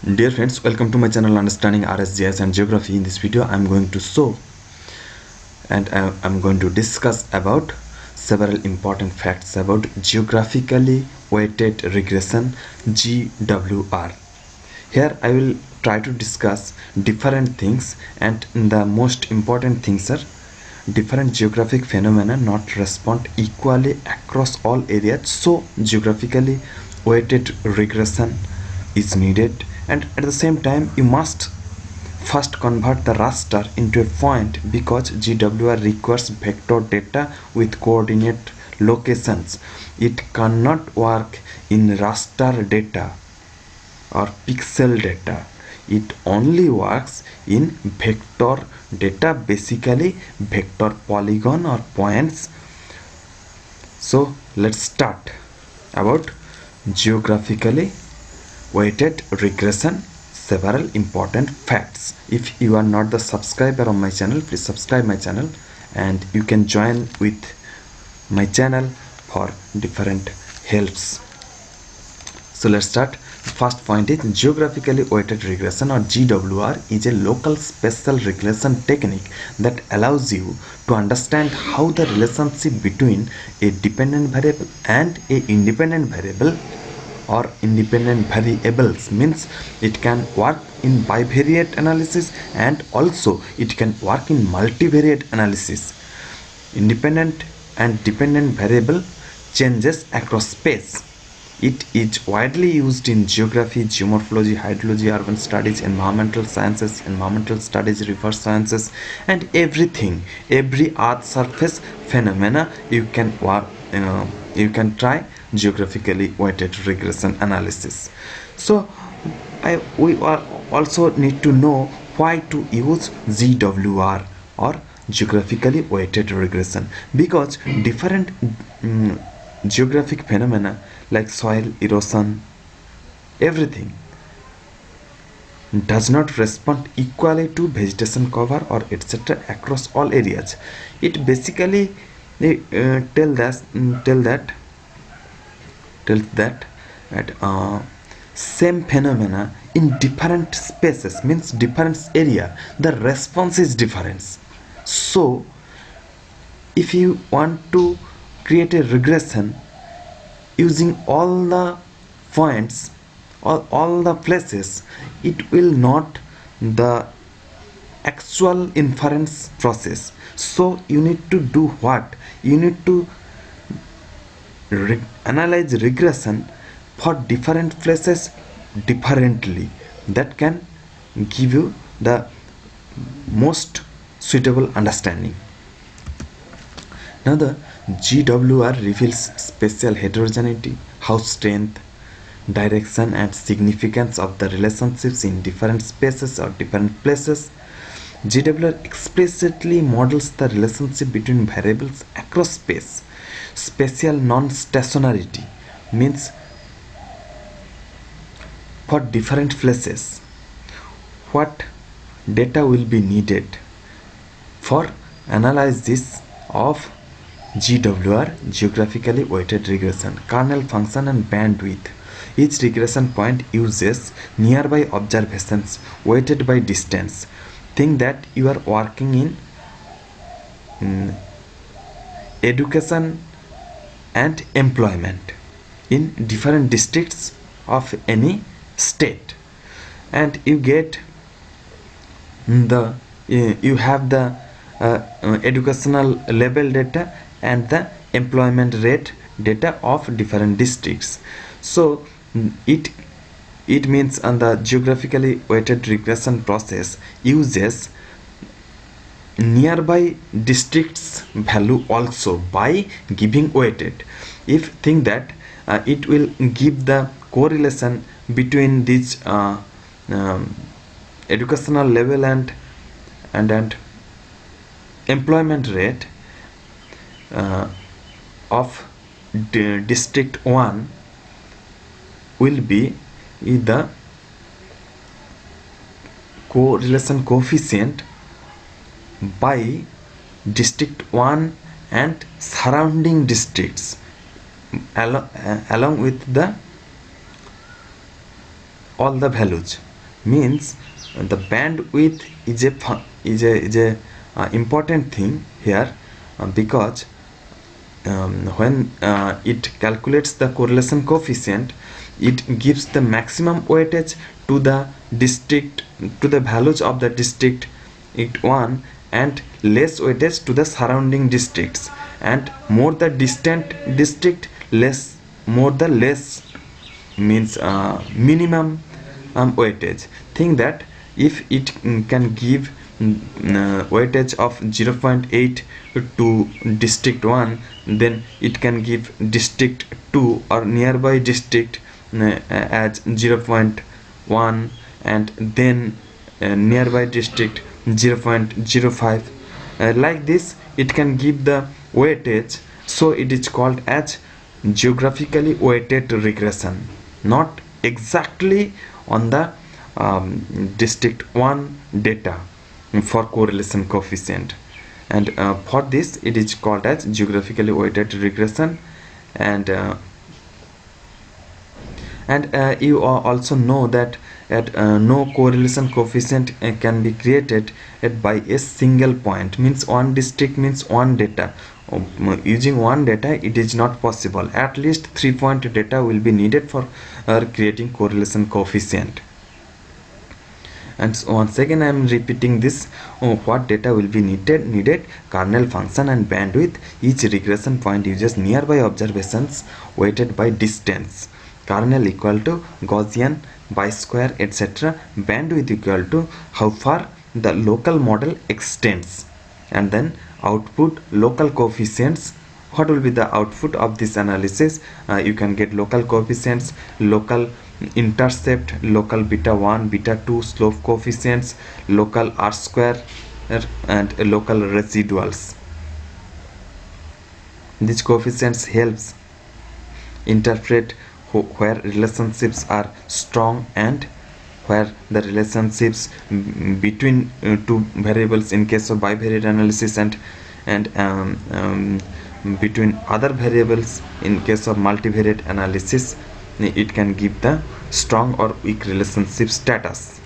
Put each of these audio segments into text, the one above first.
Dear friends, welcome to my channel Understanding RS-GIS and Geography. In this video, I'm going to show and I'm going to discuss about several important facts about geographically weighted regression GWR. Here I will try to discuss different things, and the most important things are different geographic phenomena not respond equally across all areas, so geographically weighted regression is needed. And at the same time, you must first convert the raster into a point, because GWR requires vector data with coordinate locations. It cannot work in raster data or pixel data. It only works in vector data, basically vector polygon or points. So let's start about geographically weighted regression. Several important facts. If you are not the subscriber of my channel, please subscribe my channel, and you can join with my channel for different helps. So let's start. First point is geographically weighted regression, or GWR, is a local spatial regression technique that allows you to understand how the relationship between a dependent variable and a independent variable or independent variables, means it can work in bivariate analysis and also it can work in multivariate analysis. Independent and dependent variable changes across space. It is widely used in geography, geomorphology, hydrology, urban studies, environmental sciences, environmental studies, river sciences, and everything. Every earth surface phenomena you can work, you can try geographically weighted regression analysis. So we also need to know why to use GWR, or geographically weighted regression, because different geographic phenomena like soil erosion, everything does not respond equally to vegetation cover or etc. across all areas. It basically tells that same phenomena in different spaces, means different area, the response is different. So if you want to create a regression using all the points or all the places, it will not the actual inference process. So you need to do what? You need to analyze regression for different places differently. That can give you the most suitable understanding. Now the GWR reveals spatial heterogeneity, how strength, direction and significance of the relationships in different spaces or different places. GWR explicitly models the relationship between variables across space. Spatial non-stationarity means for different places what data will be needed for analysis of GWR, geographically weighted regression. Kernel function and bandwidth. Each regression point uses nearby observations weighted by distance. Think that you are working in education and employment in different districts of any state, and you get the you have the educational level data and the employment rate data of different districts. So it means on the geographically weighted regression process uses nearby districts value also by giving weighted. If think that it will give the correlation between these educational level and employment rate of district 1 will be the correlation coefficient by district 1 and surrounding districts along with the all the values. means the bandwidth is a important thing here, because when it calculates the correlation coefficient, it gives the maximum weightage to the district, to the values of the district it 1, and less weightage to the surrounding districts, and more the distant district, less means minimum weightage. Think that if it can give weightage of 0.8 to district 1, then it can give district 2 or nearby district as 0.1, and then nearby district 0.05. Like this it can give the weightage. So it is called as geographically weighted regression, not exactly on the district 1 data for correlation coefficient, and for this it is called as geographically weighted regression. And you also know that no correlation coefficient can be created by a single point, means one district means one data. Using one data it is not possible. At least 3-point data will be needed for creating correlation coefficient. And so once again I am repeating this, what data will be needed: kernel function and bandwidth. Each regression point uses nearby observations weighted by distance. Kernel equal to Gaussian, bi-square, etc. Bandwidth equal to how far the local model extends. And then output, local coefficients. What will be the output of this analysis? You can get local coefficients, local intercept, local beta 1, beta 2 slope coefficients, local r square, and local residuals. These coefficients helps interpret where relationships are strong and where the relationships between two variables in case of bivariate analysis, and between other variables in case of multivariate analysis, it can give the strong or weak relationship status.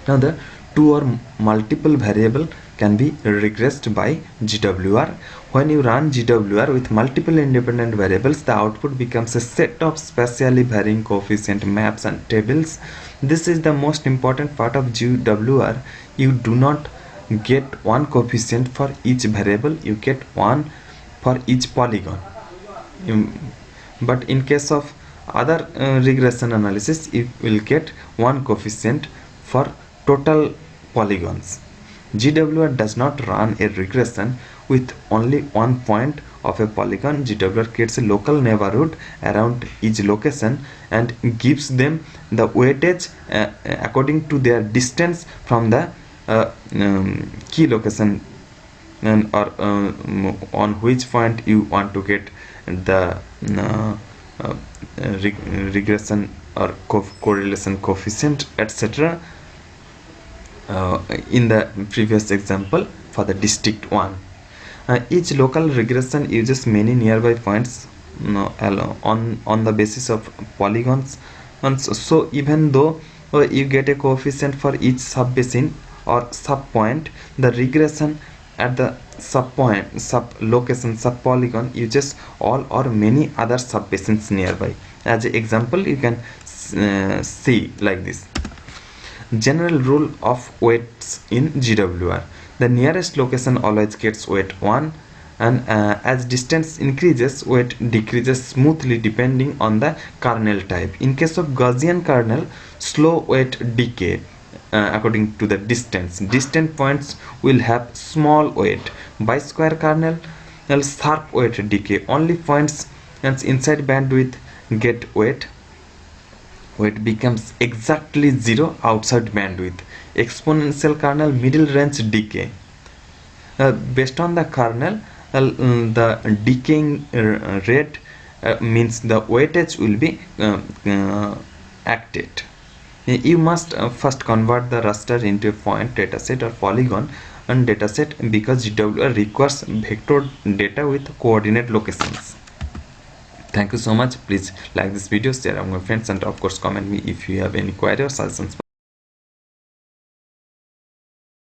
Now the two or multiple variable can be regressed by GWR. When you run GWR with multiple independent variables, the output becomes a set of spatially varying coefficient maps and tables. This is the most important part of GWR. You do not get one coefficient for each variable, you get one for each polygon. But in case of other regression analysis, you will get one coefficient for total polygons. GWR does not run a regression with only one point of a polygon. GWR creates a local neighborhood around each location and gives them the weightage according to their distance from the key location, and or on which point you want to get the regression or correlation coefficient, etc. In the previous example for the district 1, each local regression uses many nearby points on the basis of polygons. And so even though you get a coefficient for each subbasin or sub point, the regression at the sub point, sub location, sub polygon uses all or many other subbasins nearby. As an example, you can see like this. General rule of weights in GWR: the nearest location always gets weight 1, and as distance increases, weight decreases smoothly depending on the kernel type. In case of Gaussian kernel, slow weight decay according to the distance. Distant points will have small weight. Bi-square kernel, sharp weight decay. Only points inside bandwidth get weight. Weight becomes exactly 0 outside bandwidth. Exponential kernel, middle range decay. Based on the kernel, the decaying rate means the weightage will be acted. You must first convert the raster into a point dataset or polygon and dataset, because GWR requires vector data with coordinate locations. Thank you so much. Please like this video, share among your friends, and of course comment me if you have any query or suggestions.